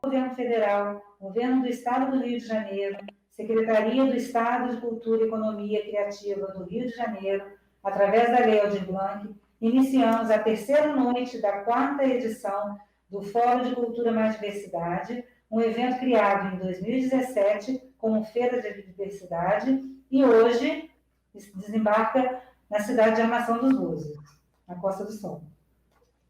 Governo Federal, Governo do Estado do Rio de Janeiro, Secretaria do Estado de Cultura e Economia Criativa do Rio de Janeiro, através da Lei Aldir Blanc, iniciamos a terceira noite da 4ª edição do Fórum de Cultura Mais Diversidade, um evento criado em 2017 como Feira de Diversidade e hoje desembarca na cidade de Armação dos Búzios, na Costa do Sol.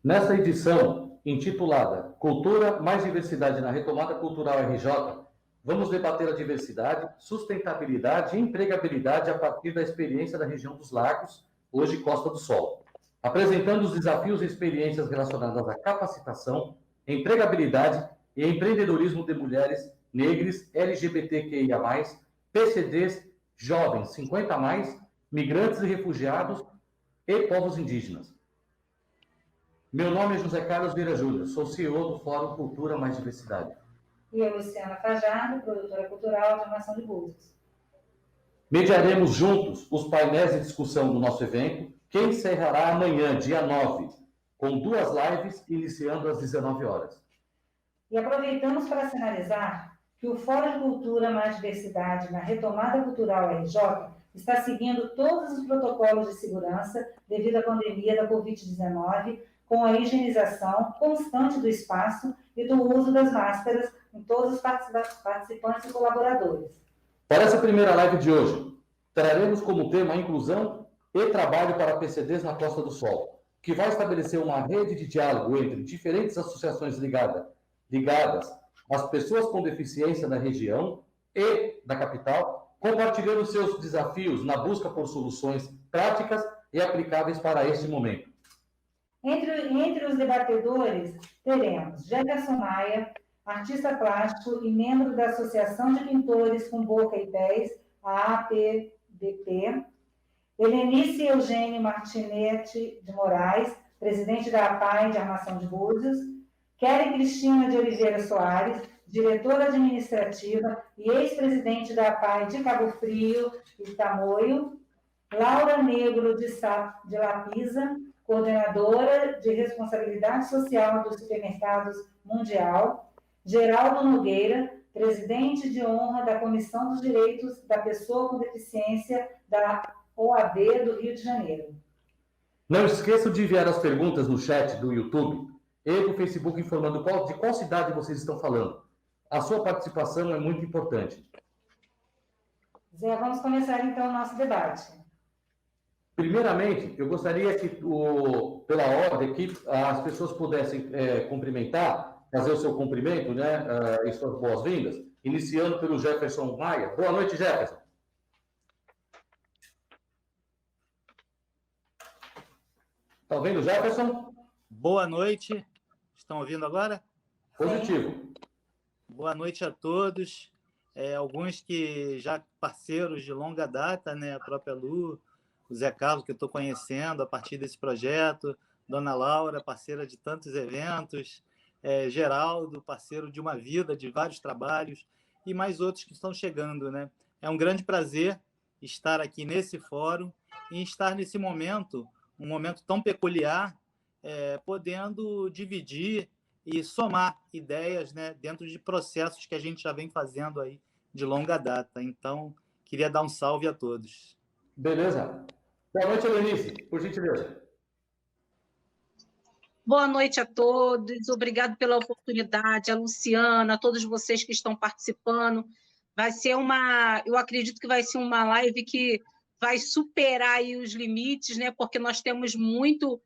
Nesta edição, intitulada Cultura Mais Diversidade na Retomada Cultural RJ, vamos debater a diversidade, sustentabilidade e empregabilidade a partir da experiência da região dos Lagos, hoje Costa do Sol, apresentando os desafios e experiências relacionadas à capacitação, empregabilidade e empreendedorismo de mulheres, negras, LGBTQIA+, PCDs, jovens, 50+, migrantes e refugiados e povos indígenas. Meu nome é José Carlos Vieira Júnior, sou CEO do Fórum Cultura Mais Diversidade. E eu, Luciana Fajardo, produtora cultural de Armação de Búzios. Mediaremos juntos os painéis de discussão do nosso evento, que encerrará amanhã, dia 9, com 2 lives, iniciando às 19 horas. E aproveitamos para sinalizar que o Fórum de Cultura Mais Diversidade na Retomada Cultural RJ está seguindo todos os protocolos de segurança devido à pandemia da Covid-19, com a higienização constante do espaço e do uso das máscaras em todos os participantes e colaboradores. Para essa primeira live de hoje, traremos como tema a inclusão e trabalho para PCDs na Costa do Sol, que vai estabelecer uma rede de diálogo entre diferentes associações ligadas às pessoas com deficiência da região e da capital, compartilhando seus desafios na busca por soluções práticas e aplicáveis para este momento. Entre os debatedores, teremos Jefferson Maia, artista plástico e membro da Associação de Pintores com Boca e Pés, a APBP, Helenice Eugênio Martinete de Moraes, presidente da APAI de Armação de Búzios, Keren Cristina de Oliveira Soares, diretora administrativa e ex-presidente da APAI de Cabo Frio e Tamoio, Laura Negro de Lapisa, coordenadora de responsabilidade social dos supermercados Mundial, Geraldo Nogueira, presidente de honra da Comissão dos Direitos da Pessoa com Deficiência da OAB do Rio de Janeiro. Não esqueçam de enviar as perguntas no chat do YouTube e do Facebook informando de qual cidade vocês estão falando. A sua participação é muito importante. Zé, vamos começar então o nosso debate. Primeiramente, eu gostaria que, pela ordem aqui, as pessoas pudessem cumprimentar, fazer o seu cumprimento, né, e suas boas-vindas, iniciando pelo Jefferson Maia. Boa noite, Jefferson. Está ouvindo, Jefferson? Boa noite. Estão ouvindo agora? Positivo. Boa noite a todos. Alguns que já parceiros de longa data, né, a própria Lu, o Zé Carlos, que eu estou conhecendo a partir desse projeto, Dona Laura, parceira de tantos eventos, Geraldo, parceiro de uma vida, de vários trabalhos, e mais outros que estão chegando, né? É um grande prazer estar aqui nesse fórum e estar nesse momento, um momento tão peculiar, podendo dividir e somar ideias, né, dentro de processos que a gente já vem fazendo aí de longa data. Então, queria dar um salve a todos. Beleza. Boa noite, Helenice, por gentileza. Boa noite a todos, obrigado pela oportunidade, a Luciana, a todos vocês que estão participando. Vai ser eu acredito que vai ser uma live que vai superar aí os limites, né? Porque nós temos muito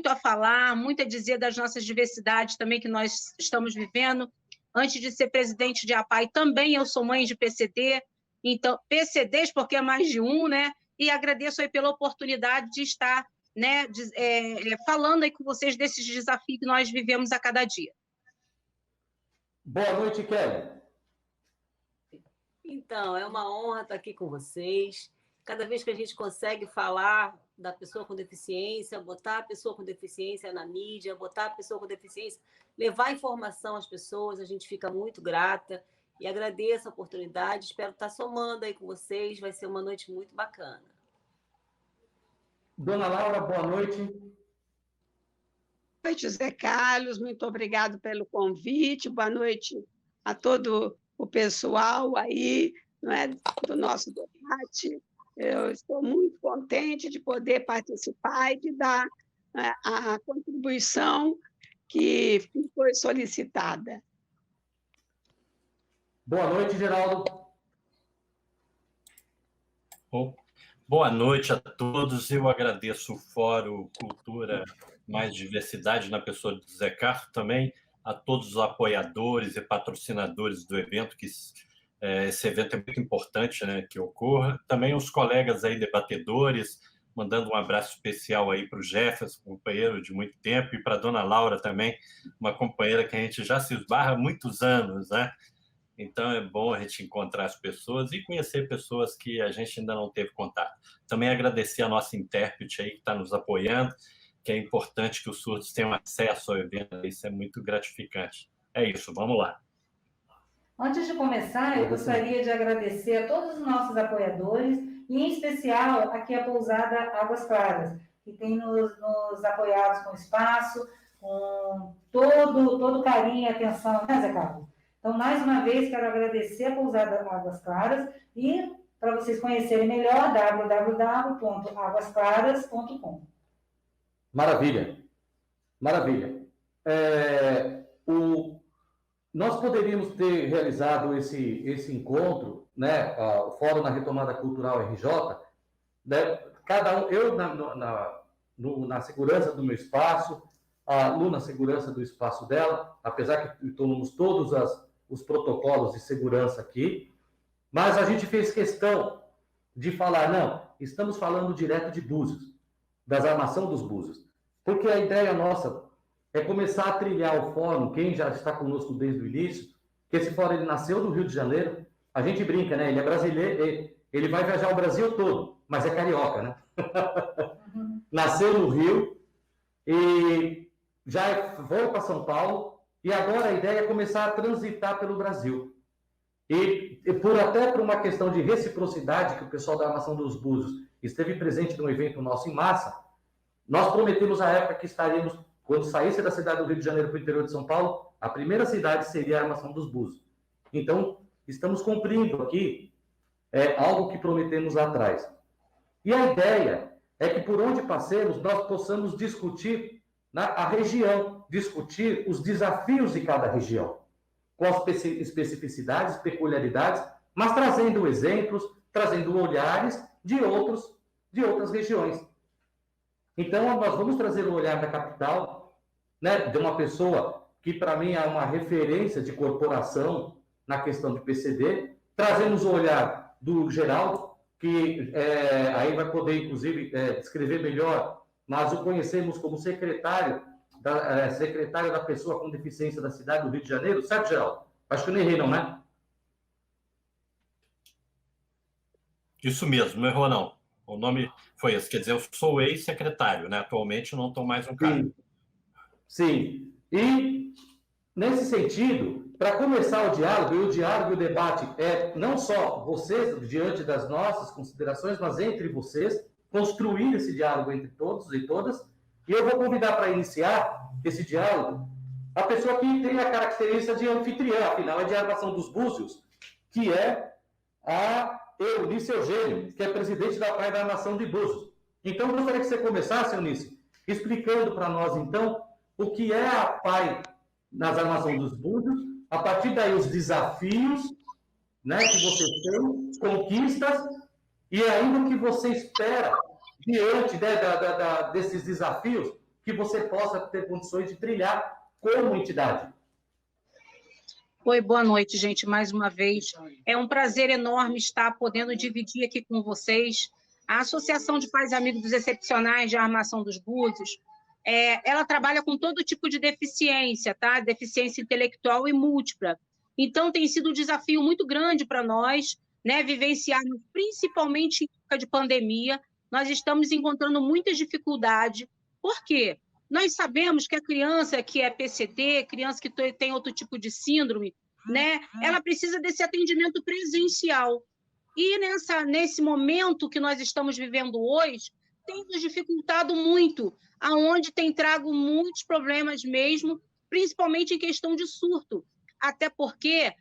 a falar, muito a dizer das nossas diversidades também que nós estamos vivendo. Antes de ser presidente de APAI, também eu sou mãe de PCD, então, PCDs porque é mais de um, né? E agradeço aí pela oportunidade de estar, né, falando aí com vocês desses desafios que nós vivemos a cada dia. Boa noite, Kelly. Então, é uma honra estar aqui com vocês. Cada vez que a gente consegue falar da pessoa com deficiência, botar a pessoa com deficiência na mídia, botar a pessoa com deficiência, levar informação às pessoas, a gente fica muito grata e agradeço a oportunidade. Espero estar somando aí com vocês, vai ser uma noite muito bacana. Dona Laura, boa noite. Boa noite, Zé Carlos, muito obrigado pelo convite. Boa noite a todo o pessoal aí, não é, do nosso debate. Eu estou muito contente de poder participar e de dar, né, a contribuição que foi solicitada. Boa noite, Geraldo. Bom, boa noite a todos. Eu agradeço o Fórum Cultura Mais Diversidade, na pessoa do Zé Carlos, também a todos os apoiadores e patrocinadores do evento, que esse evento é muito importante, né, que ocorra. Também os colegas aí debatedores, mandando um abraço especial aí para o Jefferson, companheiro de muito tempo, e para a dona Laura também, uma companheira que a gente já se esbarra há muitos anos, né? Então, é bom a gente encontrar as pessoas e conhecer pessoas que a gente ainda não teve contato. Também agradecer a nossa intérprete aí que está nos apoiando, que é importante que os surdos tenham acesso ao evento, isso é muito gratificante. É isso, vamos lá. Antes de começar, eu gostaria de agradecer a todos os nossos apoiadores, e em especial aqui a pousada Águas Claras, que tem nos apoiado com espaço, com todo carinho e atenção, né, Zé Carlos? Então, mais uma vez, quero agradecer a pousada Águas Claras e, para vocês conhecerem melhor, www.aguasclaras.com. Maravilha, maravilha. Nós poderíamos ter realizado esse encontro, né, o Fórum na Retomada Cultural RJ, né, cada um, eu na segurança do meu espaço, a Lu na segurança do espaço dela, apesar que tomamos todos os protocolos de segurança aqui, mas a gente fez questão de falar, não, estamos falando direto de Búzios, das armação dos Búzios, porque a ideia nossa é começar a trilhar o fórum, quem já está conosco desde o início, que esse fórum ele nasceu no Rio de Janeiro, a gente brinca, né? Ele é brasileiro, ele vai viajar o Brasil todo, mas é carioca, né? Nasceu no Rio e já foi para São Paulo, e agora a ideia é começar a transitar pelo Brasil. E até por uma questão de reciprocidade, que o pessoal da Armação dos Búzios esteve presente num evento nosso em massa, nós prometemos à época que estaríamos, quando saísse da cidade do Rio de Janeiro para o interior de São Paulo, a primeira cidade seria a Armação dos Búzios. Então, estamos cumprindo aqui algo que prometemos lá atrás. E a ideia é que, por onde passemos, nós possamos discutir a região, discutir os desafios de cada região, com as especificidades, peculiaridades, mas trazendo exemplos, trazendo olhares de outras regiões. Então, nós vamos trazer o olhar da capital, né, de uma pessoa que, para mim, é uma referência de corporação na questão de PCD, trazemos o olhar do Geraldo, que aí vai poder, inclusive, descrever melhor, mas o conhecemos como secretário da pessoa com deficiência da cidade do Rio de Janeiro, certo, Geraldo? Acho que eu não errei, não, né? Isso mesmo, não errou, não. O nome foi esse, quer dizer, eu sou ex-secretário, né? Atualmente eu não estou mais no cargo. Sim. E, nesse sentido, para começar o diálogo, e o debate é não só vocês, diante das nossas considerações, mas entre vocês, construir esse diálogo entre todos e todas. E eu vou convidar para iniciar esse diálogo a pessoa que tem a característica de anfitriã, afinal, é de Armação dos Búzios, que é a Eunice Eugênio, que é presidente da PAI da Armação de Búzios. Então, eu gostaria que você começasse, Eunice, explicando para nós, então, o que é a PAI nas Armações dos Búzios, a partir daí os desafios, né, que você tem, conquistas, e ainda o que você espera diante desses desafios, que você possa ter condições de trilhar como entidade. Oi, boa noite, gente, mais uma vez. É um prazer enorme estar podendo dividir aqui com vocês. A Associação de Pais e Amigos dos Excepcionais de Armação dos Búzios, ela trabalha com todo tipo de deficiência, tá? Deficiência intelectual e múltipla. Então, tem sido um desafio muito grande para nós, né? Vivenciarmos, principalmente em época de pandemia, nós estamos encontrando muitas dificuldades. Por quê? Nós sabemos que a criança que é PCD, criança que tem outro tipo de síndrome, né, ela precisa desse atendimento presencial. E nesse momento que nós estamos vivendo hoje, tem nos dificultado muito, aonde tem trago muitos problemas mesmo, principalmente em questão de surto. até porque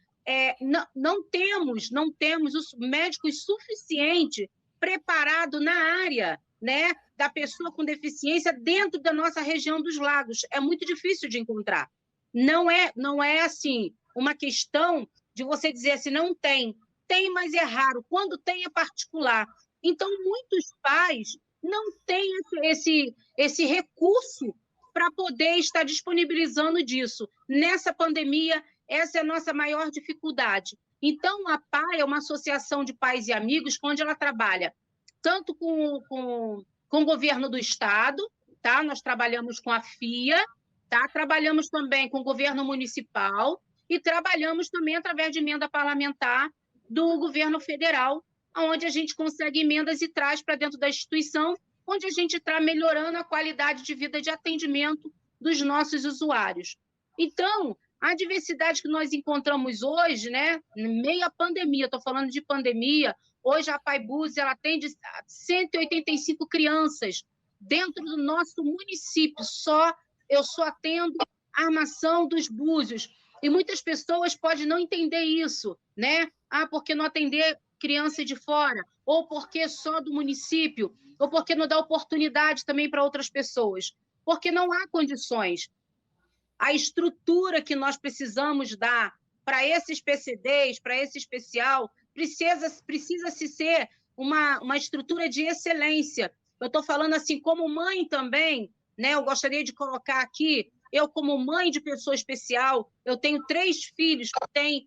não temos os médicos suficientes preparados na área, né, da pessoa com deficiência dentro da nossa região dos lagos. É muito difícil de encontrar. Não é assim, uma questão de você dizer assim, não tem. Tem, mas é raro. Quando tem, é particular. Então, muitos pais não têm esse recurso para poder estar disponibilizando disso. Nessa pandemia, essa é a nossa maior dificuldade. Então, a PAI é uma associação de pais e amigos, onde ela trabalha tanto com o governo do Estado, tá? Nós trabalhamos com a FIA, tá? Trabalhamos também com o governo municipal e trabalhamos também através de emenda parlamentar do governo federal, onde a gente consegue emendas e traz para dentro da instituição, onde a gente está melhorando a qualidade de vida de atendimento dos nossos usuários. Então, a diversidade que nós encontramos hoje, né, em meio à pandemia, estou falando de pandemia, hoje a Paibus ela atende 185 crianças dentro do nosso município, eu só atendo a Armação dos Búzios. E muitas pessoas podem não entender isso, né? Porque não atender criança de fora, ou porque só do município, ou porque não dá oportunidade também para outras pessoas, porque não há condições. A estrutura que nós precisamos dar para esses PCDs, para esse especial, precisa-se ser uma estrutura de excelência. Eu estou falando assim, como mãe também, né? Eu gostaria de colocar aqui, eu como mãe de pessoa especial, eu tenho 3 filhos que têm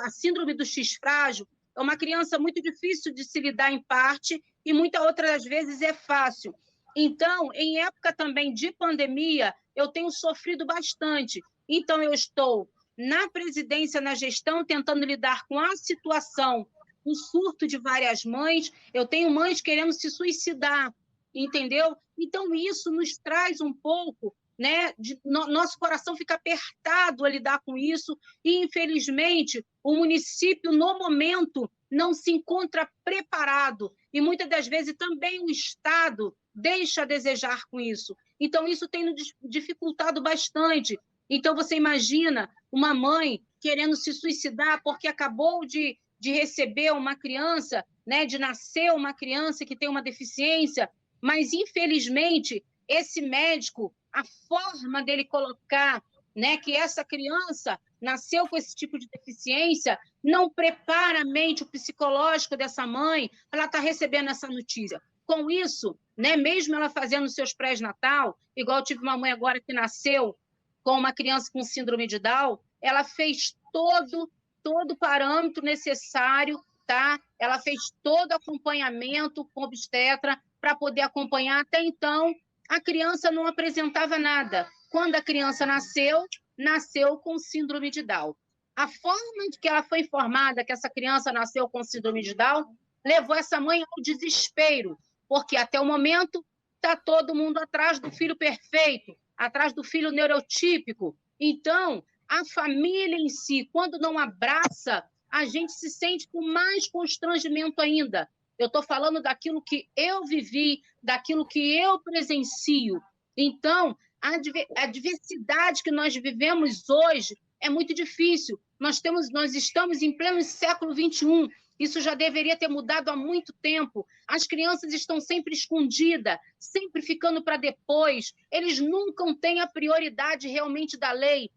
a síndrome do X frágil, é uma criança muito difícil de se lidar em parte e muitas outras vezes é fácil. Então, em época também de pandemia, eu tenho sofrido bastante. Então, eu estou na presidência, na gestão, tentando lidar com a situação, o surto de várias mães. Eu tenho mães querendo se suicidar, entendeu? Então, isso nos traz um pouco, né? Nosso coração fica apertado a lidar com isso e, infelizmente, o município, no momento, não se encontra preparado e, muitas das vezes, também o Estado deixa a desejar com isso. Então, isso tem nos dificultado bastante. Então, você imagina uma mãe querendo se suicidar porque acabou de receber uma criança, né, de nascer uma criança que tem uma deficiência, mas, infelizmente, esse médico, a forma dele colocar, né, que essa criança nasceu com esse tipo de deficiência, não prepara a mente, o psicológico dessa mãe para ela estar recebendo essa notícia. Com isso, né, mesmo ela fazendo seus pré-natal, igual eu tive uma mãe agora que nasceu com uma criança com síndrome de Down, ela fez todo o parâmetro necessário, tá? Ela fez todo o acompanhamento com obstetra para poder acompanhar. Até então, a criança não apresentava nada. Quando a criança nasceu com síndrome de Down. A forma de que ela foi informada que essa criança nasceu com síndrome de Down levou essa mãe ao desespero, porque até o momento está todo mundo atrás do filho perfeito, atrás do filho neurotípico. Então, a família em si, quando não abraça, a gente se sente com mais constrangimento ainda. Eu estou falando daquilo que eu vivi, daquilo que eu presencio. Então, a diversidade que nós vivemos hoje é muito difícil. Nós estamos em pleno século XXI. Isso já deveria ter mudado há muito tempo. As crianças estão sempre escondidas, sempre ficando para depois. Eles nunca têm a prioridade realmente da lei.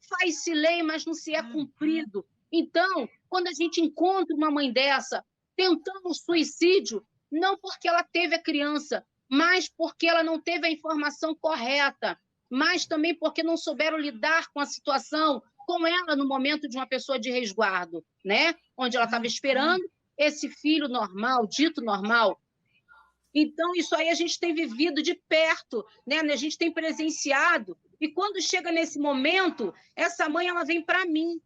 Faz-se lei, mas não se é cumprido. Então, quando a gente encontra uma mãe dessa tentando suicídio, não porque ela teve a criança, mas porque ela não teve a informação correta, mas também porque não souberam lidar com a situação, com ela no momento de uma pessoa de resguardo, né? Onde ela estava esperando esse filho normal, dito normal. Então, isso aí a gente tem vivido de perto, né? A gente tem presenciado, e quando chega nesse momento, essa mãe ela vem para mim.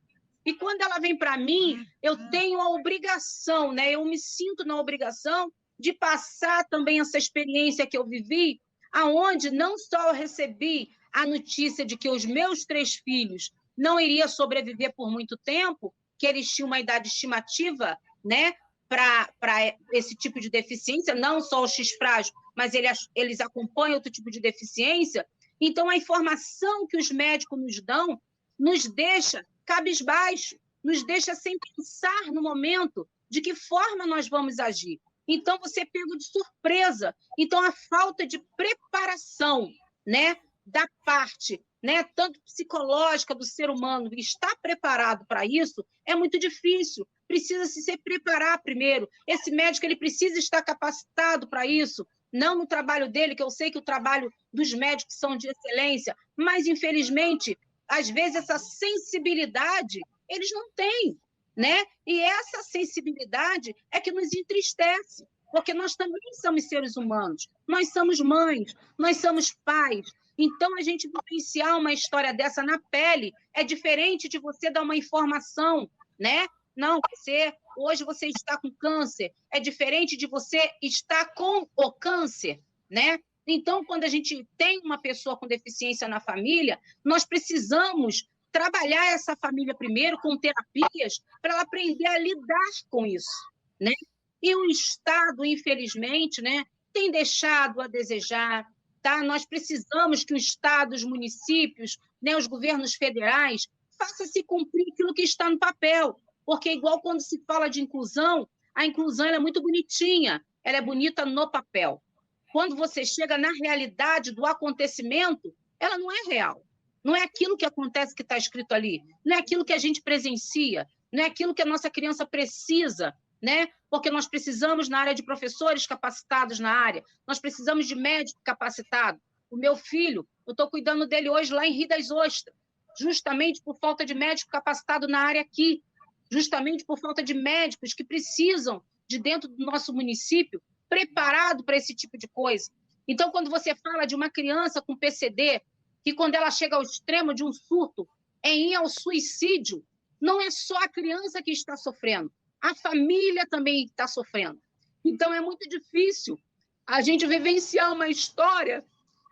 E quando ela vem para mim, eu tenho a obrigação, né? Eu me sinto na obrigação de passar também essa experiência que eu vivi, aonde não só eu recebi a notícia de que os meus 3 filhos não iriam sobreviver por muito tempo, que eles tinham uma idade estimativa, né, para esse tipo de deficiência, não só o X frágil, mas eles acompanham outro tipo de deficiência. Então, a informação que os médicos nos dão nos deixa cabisbaixo, nos deixa sem pensar no momento de que forma nós vamos agir. Então, você é pego de surpresa. Então, a falta de preparação, né, da parte, né, tanto psicológica do ser humano, estar preparado para isso, é muito difícil. Precisa-se se preparar primeiro. Esse médico ele precisa estar capacitado para isso, não no trabalho dele, que eu sei que o trabalho dos médicos são de excelência, mas, infelizmente, às vezes, essa sensibilidade eles não têm, né? E essa sensibilidade é que nos entristece, porque nós também somos seres humanos, nós somos mães, nós somos pais. Então, a gente vivenciar uma história dessa na pele é diferente de você dar uma informação, né? Não, hoje você está com câncer, é diferente de você estar com o câncer, né? Então, quando a gente tem uma pessoa com deficiência na família, nós precisamos trabalhar essa família primeiro com terapias para ela aprender a lidar com isso, né? E o Estado, infelizmente, né, tem deixado a desejar, tá? Nós precisamos que o Estado, os municípios, né, os governos federais façam se cumprir aquilo que está no papel, porque igual quando se fala de inclusão, a inclusão ela é muito bonitinha, ela é bonita no papel. Quando você chega na realidade do acontecimento, ela não é real. Não é aquilo que acontece que está escrito ali, não é aquilo que a gente presencia, não é aquilo que a nossa criança precisa, né? Porque nós precisamos na área de professores capacitados na área, nós precisamos de médico capacitado. O meu filho, eu estou cuidando dele hoje lá em Rio das Ostras, justamente por falta de médico capacitado na área aqui, justamente por falta de médicos que precisam de dentro do nosso município preparado para esse tipo de coisa. Então, quando você fala de uma criança com PCD, que quando ela chega ao extremo de um surto, em ir ao suicídio, não é só a criança que está sofrendo, a família também está sofrendo. Então, é muito difícil a gente vivenciar uma história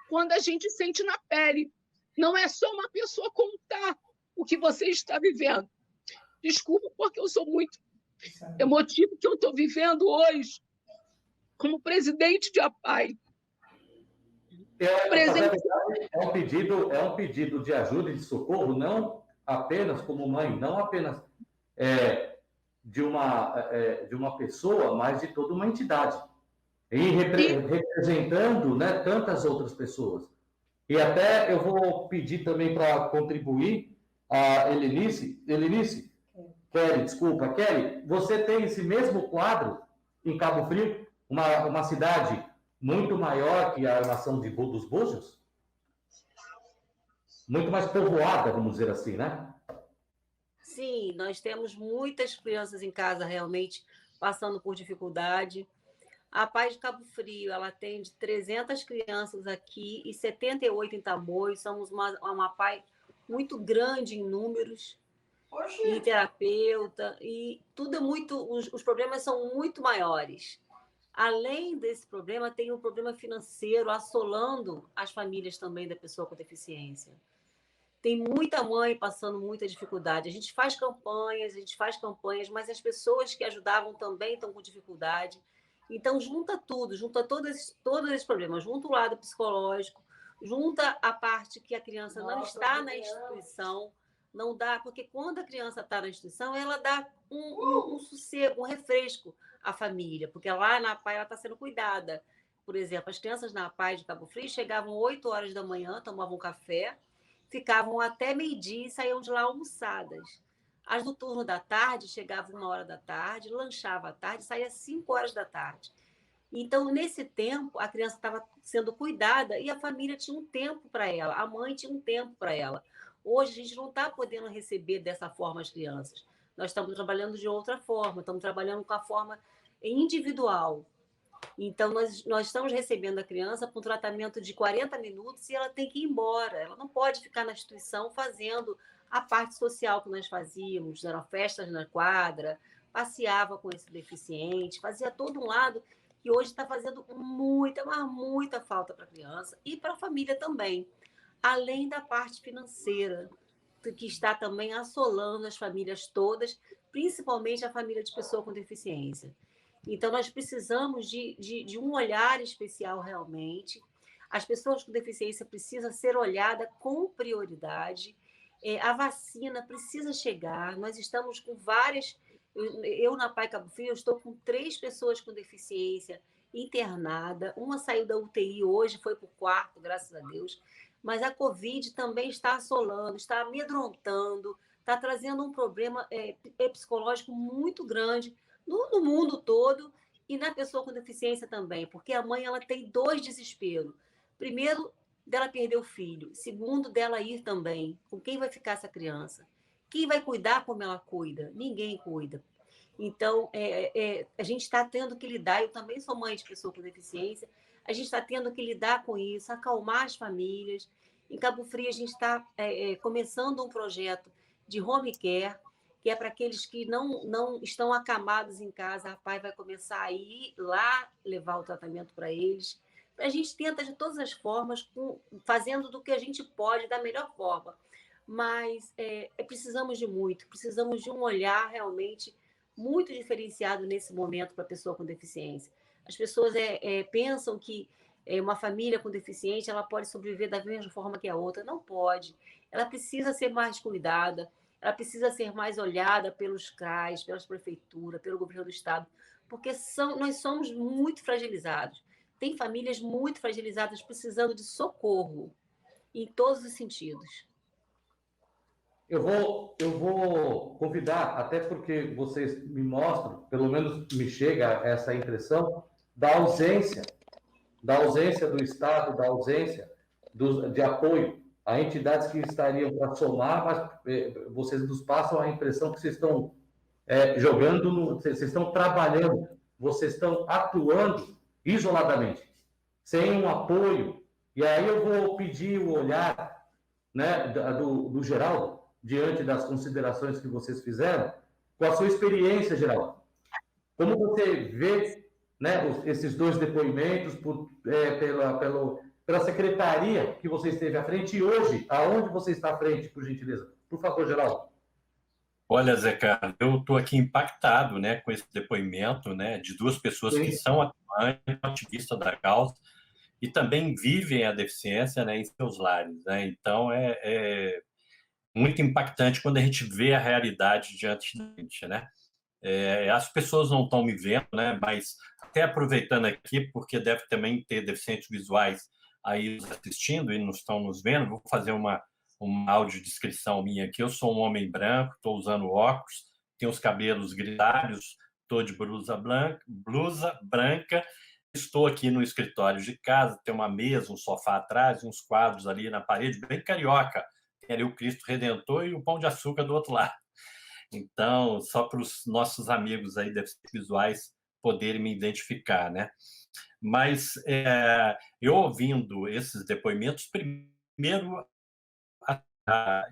quando a gente sente na pele. Não é só uma pessoa contar o que você está vivendo. Desculpa, porque eu sou muito emotivo que eu estou vivendo hoje como presidente de APAI. É um pedido de ajuda e de socorro, não apenas como mãe, não apenas de uma pessoa, mas de toda uma entidade. E representando, né, tantas outras pessoas. E até eu vou pedir também para contribuir a Helenice. Kelly, você tem esse mesmo quadro em Cabo Frio, uma cidade muito maior que a nação dos Búzios? Muito mais povoada, vamos dizer assim, né? Sim, nós temos muitas crianças em casa realmente passando por dificuldade. A Paz de Cabo Frio, ela atende 300 crianças aqui e 78 em Tamoios. Somos uma PAI muito grande em números, e terapeuta, e tudo é muito... Os problemas são muito maiores. Além desse problema, tem um problema financeiro assolando as famílias também da pessoa com deficiência. Tem muita mãe passando muita dificuldade. A gente faz campanhas, mas as pessoas que ajudavam também estão com dificuldade. Então, junta tudo, junta todos esses problemas, junta o lado psicológico, junta a parte que a criança não está na instituição, não dá, porque quando a criança está na instituição, ela dá um sossego, um refresco à família, porque lá na APAI ela está sendo cuidada. Por exemplo, as crianças na APAI de Cabo Frio chegavam 8 horas da manhã, tomavam café, ficavam até meio-dia e saíam de lá almoçadas. As do turno da tarde chegavam 1 hora da tarde, lanchava à tarde, saía 5 horas da tarde. Então, nesse tempo, a criança estava sendo cuidada e a família tinha um tempo para ela, a mãe tinha um tempo para ela. Hoje, a gente não está podendo receber dessa forma as crianças. Nós estamos trabalhando de outra forma, estamos trabalhando com a forma individual. Então, nós estamos recebendo a criança com um tratamento de 40 minutos e ela tem que ir embora. Ela não pode ficar na instituição fazendo a parte social que nós fazíamos, eram festas na quadra, passeava com esse deficiente, fazia todo um lado que hoje está fazendo muita falta para a criança e para a família também, além da parte financeira, que está também assolando as famílias todas, principalmente a família de pessoa com deficiência. Então, nós precisamos de um olhar especial realmente. As pessoas com deficiência precisam ser olhadas com prioridade A vacina precisa chegar, nós estamos com várias... Eu na Pai Cabo Frio, eu estou com 3 pessoas com deficiência internada, uma saiu da UTI hoje, foi para o quarto, graças a Deus, mas a Covid também está assolando, está amedrontando, está trazendo um problema psicológico muito grande no mundo todo e na pessoa com deficiência também, porque a mãe ela tem 2 desesperos. Primeiro, dela perder o filho. Segundo, dela ir também. Com quem vai ficar essa criança? Quem vai cuidar como ela cuida? Ninguém cuida. Então, a gente está tendo que lidar, eu também sou mãe de pessoa com deficiência, a gente está tendo que lidar com isso, acalmar as famílias. Em Cabo Frio, a gente está começando um projeto de home care, que é para aqueles que não estão acamados em casa, a PAI vai começar a ir lá levar o tratamento para eles. A gente tenta, de todas as formas, fazendo do que a gente pode, da melhor forma. Mas precisamos de muito, precisamos de um olhar realmente muito diferenciado nesse momento para a pessoa com deficiência. As pessoas pensam que uma família com deficiência ela pode sobreviver da mesma forma que a outra. Não pode. Ela precisa ser mais cuidada, ela precisa ser mais olhada pelos CRAs, pelas prefeituras, pelo governo do Estado, porque nós somos muito fragilizados. Tem famílias muito fragilizadas precisando de socorro, em todos os sentidos. Eu vou convidar, até porque vocês me mostram, pelo menos me chega essa impressão, da ausência do Estado, da ausência de apoio a entidades que estariam para somar, mas vocês nos passam a impressão que vocês estão vocês estão trabalhando, vocês estão atuando isoladamente, sem um apoio. E aí eu vou pedir o olhar, né, do Geraldo, diante das considerações que vocês fizeram, com a sua experiência, Geraldo. Como você vê, né, esses 2 depoimentos pela secretaria que você esteve à frente e hoje, aonde você está à frente, por gentileza? Por favor, Geraldo. Olha, Zé Carlos, eu estou aqui impactado, né, com esse depoimento, né, de 2 pessoas que são atuantes, ativistas da causa e também vivem a deficiência, né, em seus lares, né? Então é muito impactante quando a gente vê a realidade diante da gente, né? As pessoas não estão me vendo, né? Mas até aproveitando aqui, porque deve também ter deficientes visuais aí assistindo e não estão nos vendo, vou fazer uma audiodescrição minha aqui. Eu sou um homem branco, estou usando óculos, tenho os cabelos grisalhos, estou de blusa branca, estou aqui no escritório de casa, tem uma mesa, um sofá atrás, uns quadros ali na parede, bem carioca. Tem ali o Cristo Redentor e o Pão de Açúcar do outro lado. Então, só para os nossos amigos aí deficientes visuais poderem me identificar, né? Mas eu ouvindo esses depoimentos, primeiro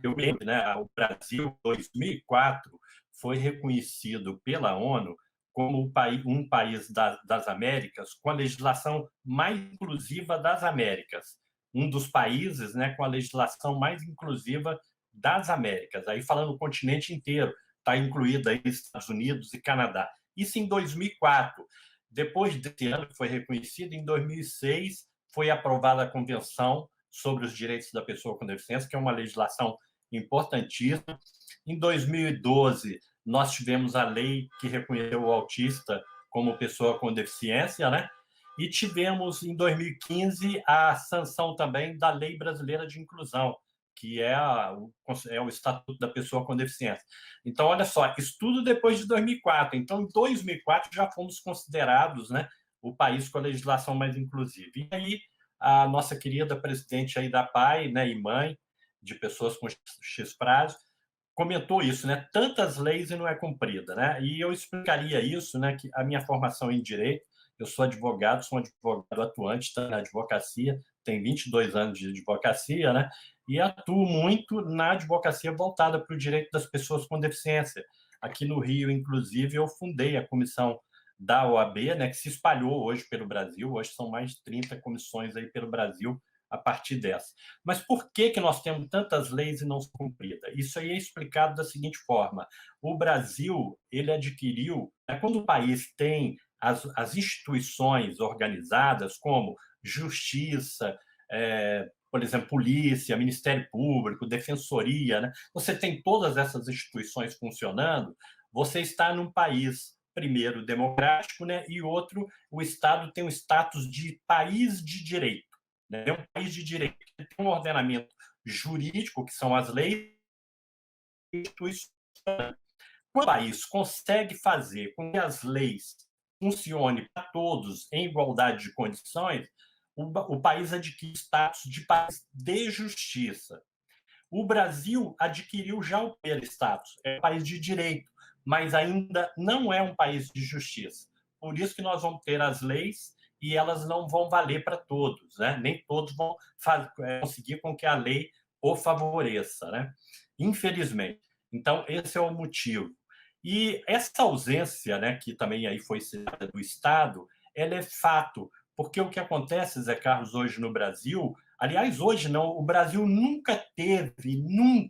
eu lembro, né? O Brasil, em 2004, foi reconhecido pela ONU como um país das Américas com a legislação mais inclusiva das Américas. Um dos países, né, com a legislação mais inclusiva das Américas. Aí falando o continente inteiro, está incluído aí Estados Unidos e Canadá. Isso em 2004. Depois desse ano que foi reconhecido, em 2006 foi aprovada a Convenção sobre os Direitos da Pessoa com Deficiência, que é uma legislação importantíssima. Em 2012 nós tivemos a lei que reconheceu o autista como pessoa com deficiência, né? E tivemos, em 2015, a sanção também da Lei Brasileira de Inclusão, que é o Estatuto da Pessoa com Deficiência. Então, olha só, isso tudo depois de 2004. Então, em 2004, já fomos considerados, né, o país com a legislação mais inclusiva. E aí, a nossa querida presidente aí da PAI, né, e mãe de pessoas com X-prazo, comentou isso, né? Tantas leis e não é cumprida, né? E eu explicaria isso, né, que a minha formação em Direito, eu sou um advogado atuante na advocacia, tenho 22 anos de advocacia, né? E atuo muito na advocacia voltada para o direito das pessoas com deficiência. Aqui no Rio, inclusive, eu fundei a comissão da OAB, né, que se espalhou hoje pelo Brasil. Hoje são mais de 30 comissões aí pelo Brasil a partir dessa. Mas por que nós temos tantas leis e não são cumpridas? Isso aí é explicado da seguinte forma. O Brasil, ele adquiriu, né, quando o país tem as instituições organizadas, como justiça, por exemplo, polícia, Ministério Público, Defensoria, né? Você tem todas essas instituições funcionando, você está num país, primeiro, democrático, né? E outro, o Estado tem o status de país de direito, né? É um país de direito, tem um ordenamento jurídico, que são as leis e instituições. Quando o país consegue fazer com que as leis funcionem para todos em igualdade de condições, o país adquire status de país de justiça. O Brasil adquiriu já o primeiro status, é um país de direito, mas ainda não é um país de justiça. Por isso que nós vamos ter as leis e elas não vão valer para todos, né? Nem todos vão conseguir com que a lei o favoreça, né? Infelizmente. Então, esse é o motivo. E essa ausência, né, que também aí foi citada do Estado, ela é fato, porque o que acontece, Zé Carlos, hoje no Brasil, aliás, hoje não, o Brasil nunca teve,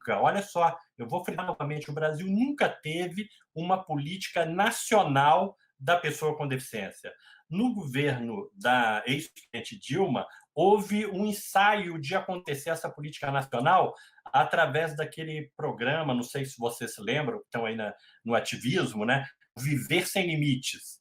olha só, eu vou frisar novamente, o Brasil nunca teve uma política nacional da pessoa com deficiência. No governo da ex-presidente Dilma, houve um ensaio de acontecer essa política nacional através daquele programa, não sei se vocês se lembram, que estão aí no ativismo, né? Viver Sem Limites.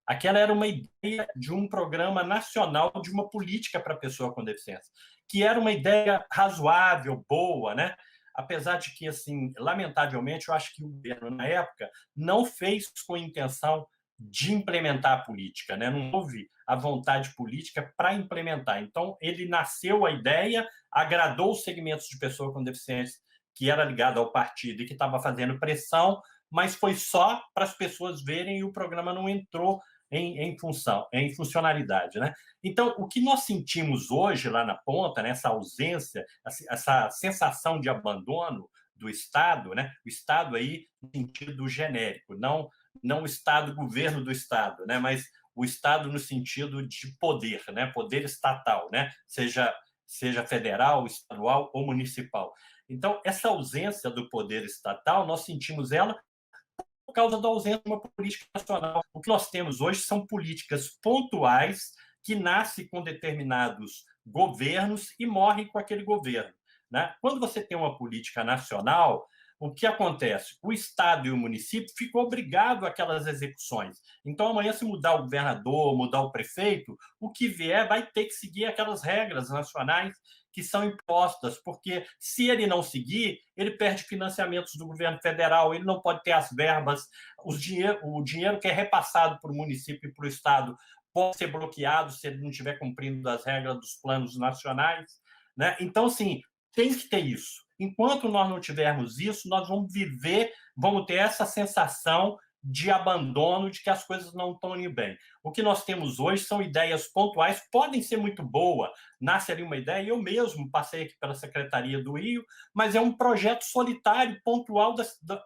Aquela era uma ideia de um programa nacional de uma política para a pessoa com deficiência, que era uma ideia razoável, boa, né? Apesar de que, assim, lamentavelmente, eu acho que o governo, na época, não fez com intenção de implementar a política, né? Não houve a vontade política para implementar. Então, ele nasceu a ideia, agradou os segmentos de pessoa com deficiência que era ligado ao partido e que estava fazendo pressão, mas foi só para as pessoas verem e o programa não entrou em funcionalidade, né? Então, o que nós sentimos hoje lá na ponta, né, essa ausência, essa sensação de abandono do Estado, né? O Estado aí no sentido genérico, não o Estado, governo do Estado, né? Mas o Estado no sentido de poder, né? Poder estatal, né? Seja federal, estadual ou municipal. Então, essa ausência do poder estatal, nós sentimos ela por causa da ausência de uma política nacional. O que nós temos hoje são políticas pontuais que nascem com determinados governos e morrem com aquele governo, né? Quando você tem uma política nacional, o que acontece? O Estado e o município ficam obrigados àquelas execuções. Então, amanhã, se mudar o governador, mudar o prefeito, o que vier vai ter que seguir aquelas regras nacionais que são impostas, porque se ele não seguir, ele perde financiamentos do governo federal, ele não pode ter as verbas, o dinheiro que é repassado para o município e para o Estado pode ser bloqueado se ele não estiver cumprindo as regras dos planos nacionais, né? Então, assim, tem que ter isso. Enquanto nós não tivermos isso, nós vamos ter essa sensação de abandono, de que as coisas não estão indo bem. O que nós temos hoje são ideias pontuais, podem ser muito boas, nasce ali uma ideia, eu mesmo passei aqui pela Secretaria do Rio, mas é um projeto solitário, pontual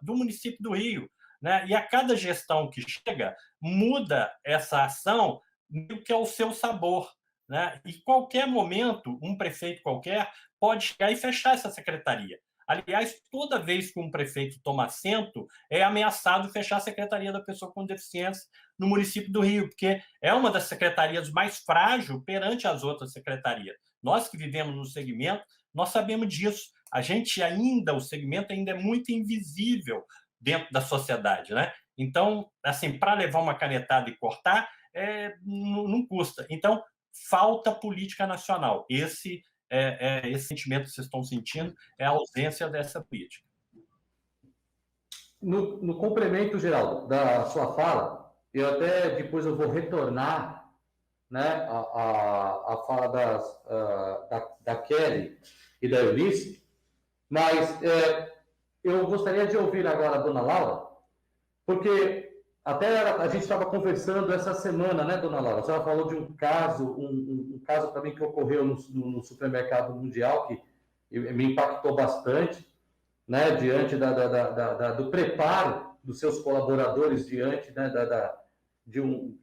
do município do Rio, né? E a cada gestão que chega, muda essa ação, meio que ao seu sabor, né? E qualquer momento, um prefeito qualquer pode chegar e fechar essa secretaria. Aliás, toda vez que um prefeito toma assento, é ameaçado fechar a Secretaria da Pessoa com Deficiência no município do Rio, porque é uma das secretarias mais frágeis perante as outras secretarias. Nós que vivemos no segmento, nós sabemos disso. O segmento ainda é muito invisível dentro da sociedade, né? Então, assim, para levar uma canetada e cortar, não custa. Então, falta política nacional. Esse sentimento que vocês estão sentindo é a ausência dessa política. No complemento, Geraldo, da sua fala, depois eu vou retornar, né, a fala da Kelly e da Eunice, mas eu gostaria de ouvir agora a dona Laura, porque até a gente estava conversando essa semana, né, dona Laura? A senhora falou de um caso, um caso também que ocorreu no supermercado mundial, que me impactou bastante, né, diante do preparo dos seus colaboradores diante, né, de um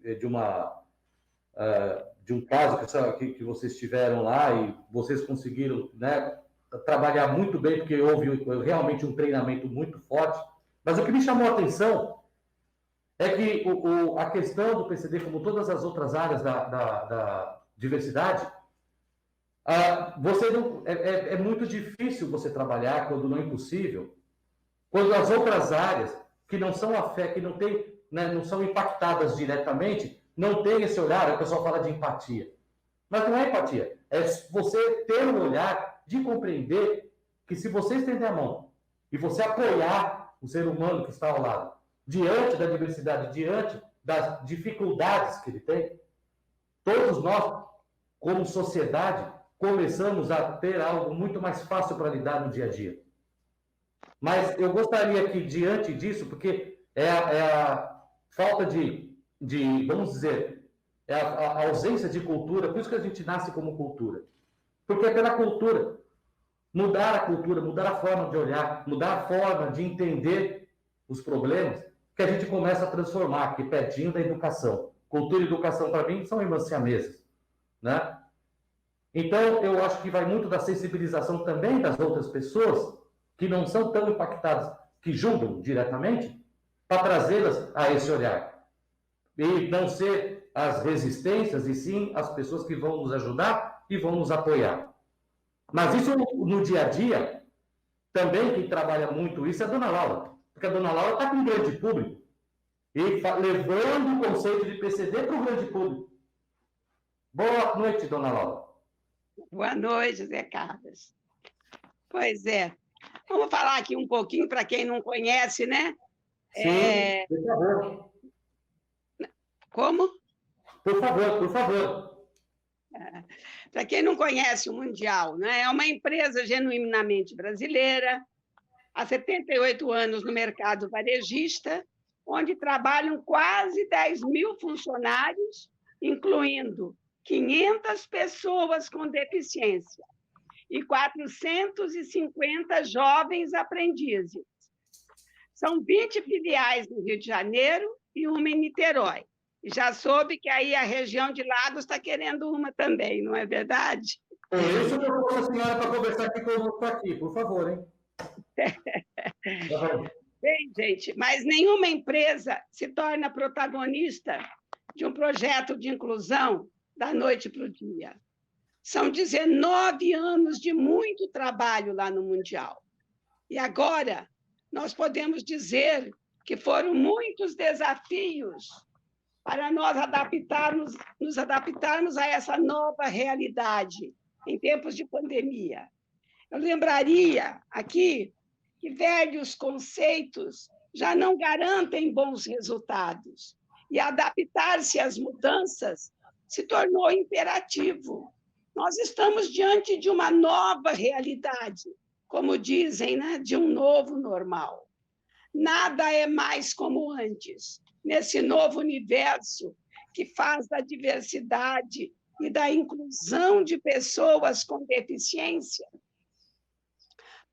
caso que vocês tiveram lá e vocês conseguiram, né, trabalhar muito bem, porque houve realmente um treinamento muito forte. Mas o que me chamou a atenção é que a questão do PCD, como todas as outras áreas da diversidade, Você não, é muito difícil você trabalhar, quando não é impossível, quando as outras áreas que não são que não tem, né, não são impactadas diretamente, não tem esse olhar. O pessoal fala de empatia, mas não é empatia, é você ter um olhar de compreender que, se você estender a mão e você apoiar o ser humano que está ao lado, diante da diversidade, diante das dificuldades que ele tem, todos nós, como sociedade, começamos a ter algo muito mais fácil para lidar no dia a dia. Mas eu gostaria que, diante disso, porque é a falta de, vamos dizer, é a ausência de cultura, por isso que a gente nasce como cultura. Porque é pela cultura. Mudar a cultura, mudar a forma de olhar, mudar a forma de entender os problemas, que a gente começa a transformar aqui pertinho da educação. Cultura e educação, para mim, são irmãs siamesas, né? Então, eu acho que vai muito da sensibilização também das outras pessoas, que não são tão impactadas, que julgam diretamente, para trazê-las a esse olhar. E não ser as resistências, e sim as pessoas que vão nos ajudar e vão nos apoiar. Mas isso, no dia a dia, também quem trabalha muito isso é a dona Laura, porque a dona Laura está com um grande público, e levando o conceito de PCD para o grande público. Boa noite, dona Laura. Boa noite, Zé Carlos. Pois é. Vamos falar aqui um pouquinho para quem não conhece, né? Sim, por favor. Como? Por favor, por favor. Para quem não conhece o Mundial, né? É uma empresa genuinamente brasileira, há 78 anos no mercado varejista, onde trabalham quase 10 mil funcionários, incluindo 500 pessoas com deficiência e 450 jovens aprendizes. São 20 filiais no Rio de Janeiro e uma em Niterói. E já soube que aí a região de Lagos está querendo uma também, não é verdade? Por isso que eu trouxe a senhora para conversar aqui conosco aqui, por favor, hein? Bem, gente, mas nenhuma empresa se torna protagonista de um projeto de inclusão da noite para o dia. São 19 anos de muito trabalho lá no Mundial. E agora nós podemos dizer que foram muitos desafios para nós nos adaptarmos a essa nova realidade em tempos de pandemia. Eu lembraria aqui que velhos conceitos já não garantem bons resultados, e adaptar-se às mudanças se tornou imperativo. Nós estamos diante de uma nova realidade, como dizem, né? De um novo normal. Nada é mais como antes, nesse novo universo que faz da diversidade e da inclusão de pessoas com deficiência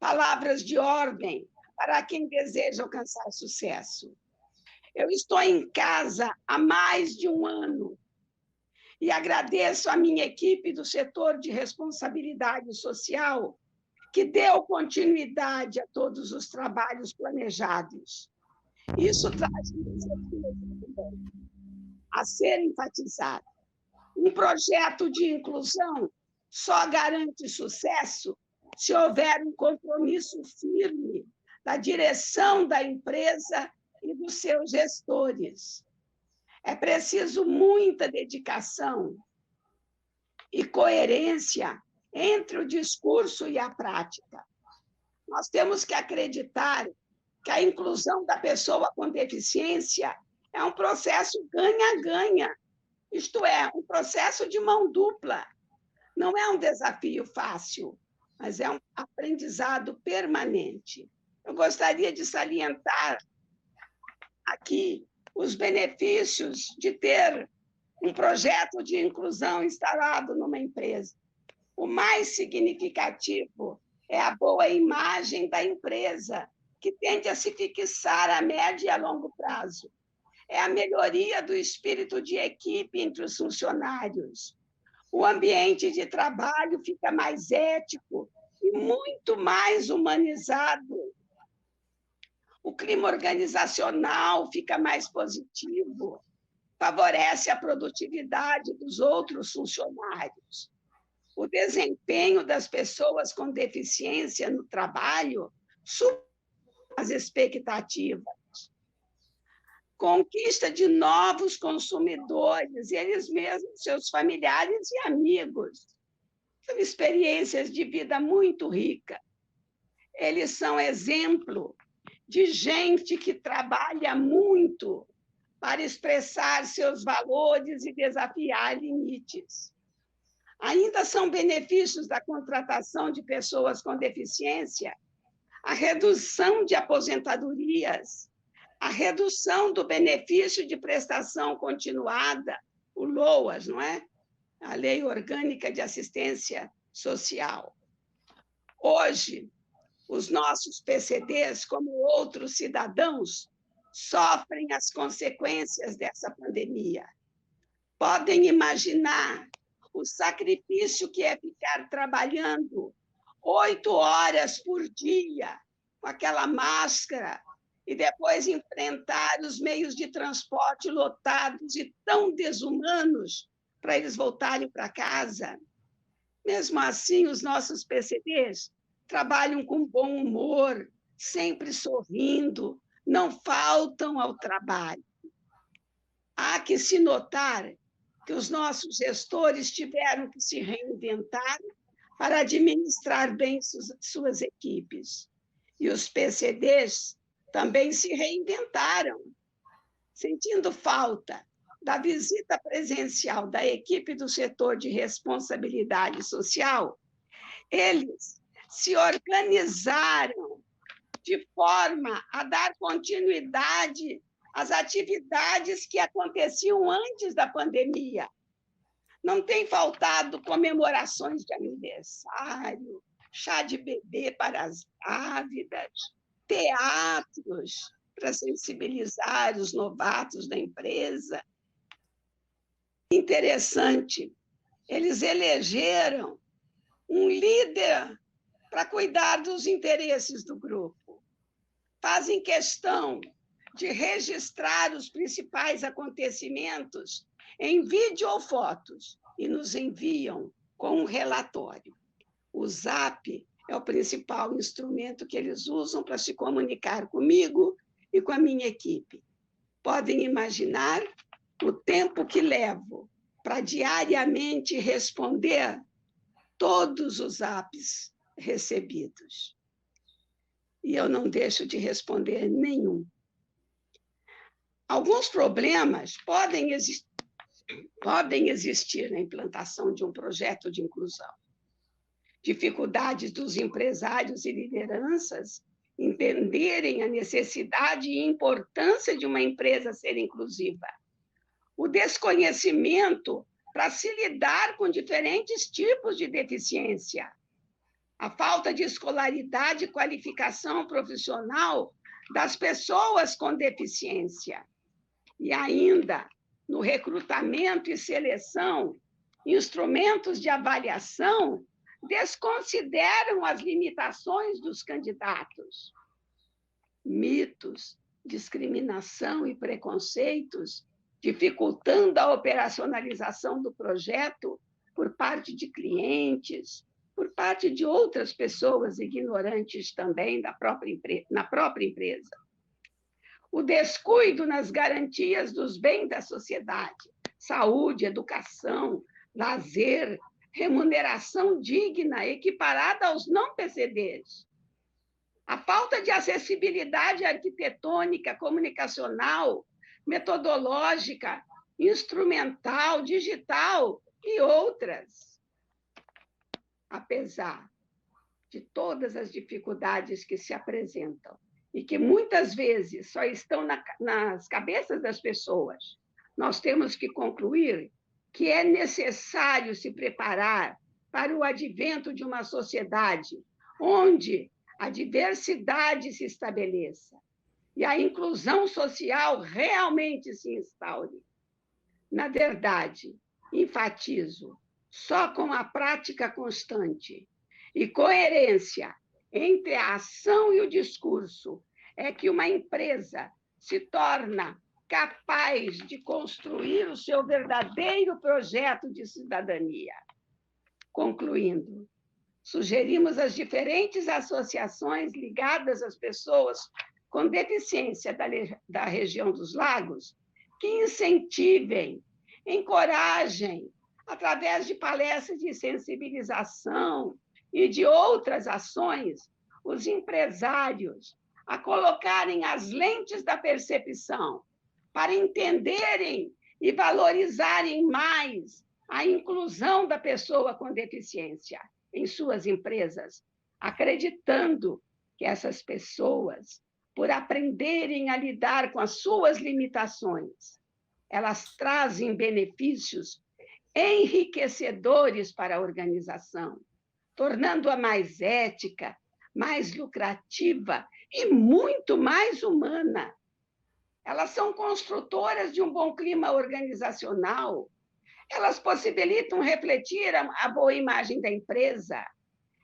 palavras de ordem para quem deseja alcançar sucesso. Eu estou em casa há mais de um ano e agradeço à minha equipe do setor de responsabilidade social, que deu continuidade a todos os trabalhos planejados. Isso traz um desafio a ser enfatizado. Um projeto de inclusão só garante sucesso se houver um compromisso firme da direção da empresa e dos seus gestores. É preciso muita dedicação e coerência entre o discurso e a prática. Nós temos que acreditar que a inclusão da pessoa com deficiência é um processo ganha-ganha, isto é, um processo de mão dupla. Não é um desafio fácil, mas é um aprendizado permanente. Eu gostaria de salientar aqui os benefícios de ter um projeto de inclusão instalado numa empresa. O mais significativo é a boa imagem da empresa, que tende a se fixar a médio e a longo prazo. É a melhoria do espírito de equipe entre os funcionários. O ambiente de trabalho fica mais ético e muito mais humanizado. O clima organizacional fica mais positivo, favorece a produtividade dos outros funcionários. O desempenho das pessoas com deficiência no trabalho supera as expectativas. Conquista de novos consumidores, eles mesmos, seus familiares e amigos. São experiências de vida muito ricas. Eles são exemplo de gente que trabalha muito para expressar seus valores e desafiar limites. Ainda são benefícios da contratação de pessoas com deficiência a redução de aposentadorias, a redução do benefício de prestação continuada, o LOAS, não é? A Lei Orgânica de Assistência Social. Hoje, os nossos PCDs, como outros cidadãos, sofrem as consequências dessa pandemia. Podem imaginar o sacrifício que é ficar trabalhando 8 horas por dia com aquela máscara e depois enfrentar os meios de transporte lotados e tão desumanos para eles voltarem para casa. Mesmo assim, os nossos PCDs trabalham com bom humor, sempre sorrindo, não faltam ao trabalho. Há que se notar que os nossos gestores tiveram que se reinventar para administrar bem suas equipes. E os PCDs também se reinventaram, sentindo falta da visita presencial da equipe do setor de responsabilidade social. Eles se organizaram de forma a dar continuidade às atividades que aconteciam antes da pandemia. Não tem faltado comemorações de aniversário, chá de bebê para as grávidas, teatros para sensibilizar os novatos da empresa. Interessante, eles elegeram um líder para cuidar dos interesses do grupo. Fazem questão de registrar os principais acontecimentos em vídeo ou fotos e nos enviam com um relatório. O Zap é o principal instrumento que eles usam para se comunicar comigo e com a minha equipe. Podem imaginar o tempo que levo para diariamente responder todos os Zaps recebidos. E eu não deixo de responder nenhum. Alguns problemas podem existir na implantação de um projeto de inclusão. Dificuldades dos empresários e lideranças entenderem a necessidade e importância de uma empresa ser inclusiva. O desconhecimento para se lidar com diferentes tipos de deficiência. A falta de escolaridade e qualificação profissional das pessoas com deficiência. E ainda, no recrutamento e seleção, instrumentos de avaliação desconsideram as limitações dos candidatos. Mitos, discriminação e preconceitos, dificultando a operacionalização do projeto por parte de clientes, por parte de outras pessoas ignorantes também na própria empresa. O descuido nas garantias dos bens da sociedade, saúde, educação, lazer, remuneração digna, equiparada aos não PCDs. A falta de acessibilidade arquitetônica, comunicacional, metodológica, instrumental, digital e outras. Apesar de todas as dificuldades que se apresentam e que muitas vezes só estão nas cabeças das pessoas, nós temos que concluir que é necessário se preparar para o advento de uma sociedade onde a diversidade se estabeleça e a inclusão social realmente se instaure. Na verdade, enfatizo, só com a prática constante e coerência entre a ação e o discurso é que uma empresa se torna capaz de construir o seu verdadeiro projeto de cidadania. Concluindo, sugerimos às diferentes associações ligadas às pessoas com deficiência da região dos lagos que incentivem, encorajem, através de palestras de sensibilização e de outras ações, os empresários a colocarem as lentes da percepção para entenderem e valorizarem mais a inclusão da pessoa com deficiência em suas empresas, acreditando que essas pessoas, por aprenderem a lidar com as suas limitações, elas trazem benefícios enriquecedores para a organização, tornando-a mais ética, mais lucrativa e muito mais humana. Elas são construtoras de um bom clima organizacional, elas possibilitam refletir a boa imagem da empresa,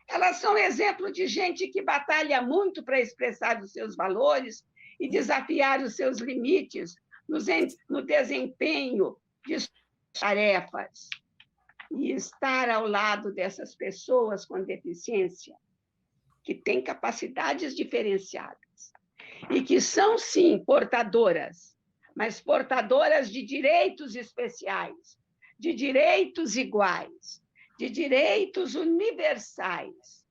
elas são exemplo de gente que batalha muito para expressar os seus valores e desafiar os seus limites no desempenho de suas tarefas. E estar ao lado dessas pessoas com deficiência, que têm capacidades diferenciadas e que são, sim, portadoras, mas portadoras de direitos especiais, de direitos iguais, de direitos universais.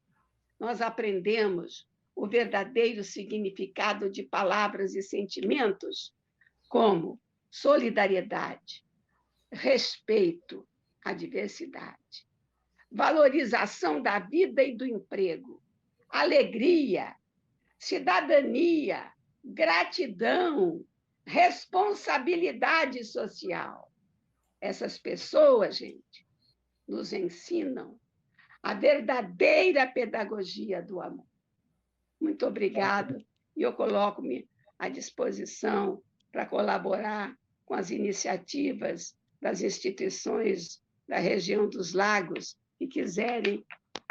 Nós aprendemos o verdadeiro significado de palavras e sentimentos como solidariedade, respeito à diversidade, valorização da vida e do emprego, alegria, cidadania, gratidão, responsabilidade social. Essas pessoas, gente, nos ensinam a verdadeira pedagogia do amor. Muito obrigada, e eu coloco-me à disposição para colaborar com as iniciativas das instituições da região dos lagos que quiserem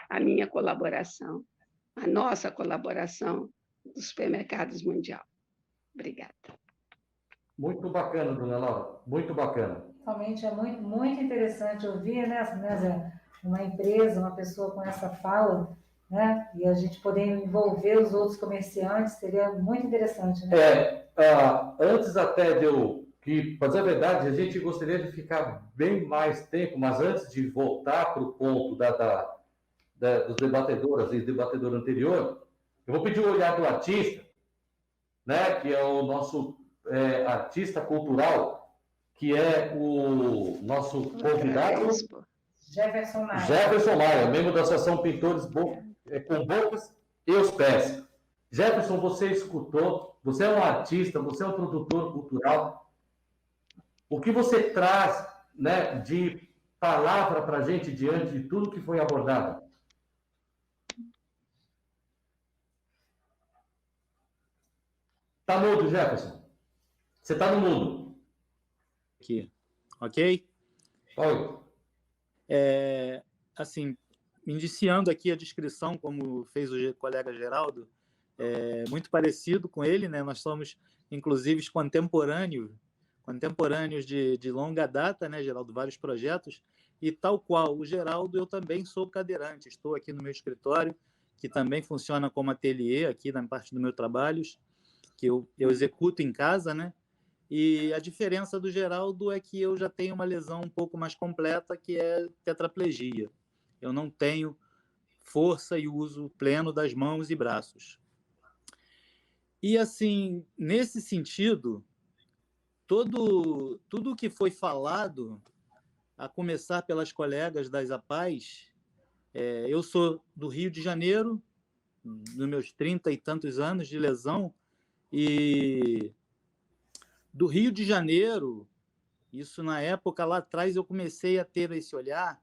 a minha colaboração, a nossa colaboração dos supermercados mundial. Obrigada. Muito bacana, dona Laura, muito bacana. Realmente é muito, muito interessante ouvir, né, Zé, uma empresa, uma pessoa com essa fala, né, e a gente poder envolver os outros comerciantes, seria muito interessante, né? Antes até de eu... que, para dizer a verdade, a gente gostaria de ficar bem mais tempo, mas antes de voltar para o ponto dos debatedoras e debatedor anterior, eu vou pedir o olhar do artista, né, que é o nosso artista cultural, que é o nosso convidado, Jefferson Maia. Jefferson Maia, membro da Associação Pintores com Bocas e os Pés. Jefferson, você escutou, você é um artista, você é um produtor cultural. O que você traz, né, de palavra para a gente diante de tudo que foi abordado? Está mudo, Jefferson. Você está no mudo. Aqui, ok? Oi. Assim, iniciando aqui a descrição, como fez o colega Geraldo, muito parecido com ele, né? Nós somos, inclusive, contemporâneos de longa data, né, Geraldo? Vários projetos. E tal qual o Geraldo, eu também sou cadeirante. Estou aqui no meu escritório, que também funciona como ateliê aqui na parte do meu trabalho, que eu executo em casa, né? E a diferença do Geraldo é que eu já tenho uma lesão um pouco mais completa, que é tetraplegia. Eu não tenho força e uso pleno das mãos e braços. E, assim, nesse sentido, tudo o que foi falado, a começar pelas colegas das APAES, eu sou do Rio de Janeiro, nos meus 30 e tantos anos de lesão, e do Rio de Janeiro, isso na época lá atrás eu comecei a ter esse olhar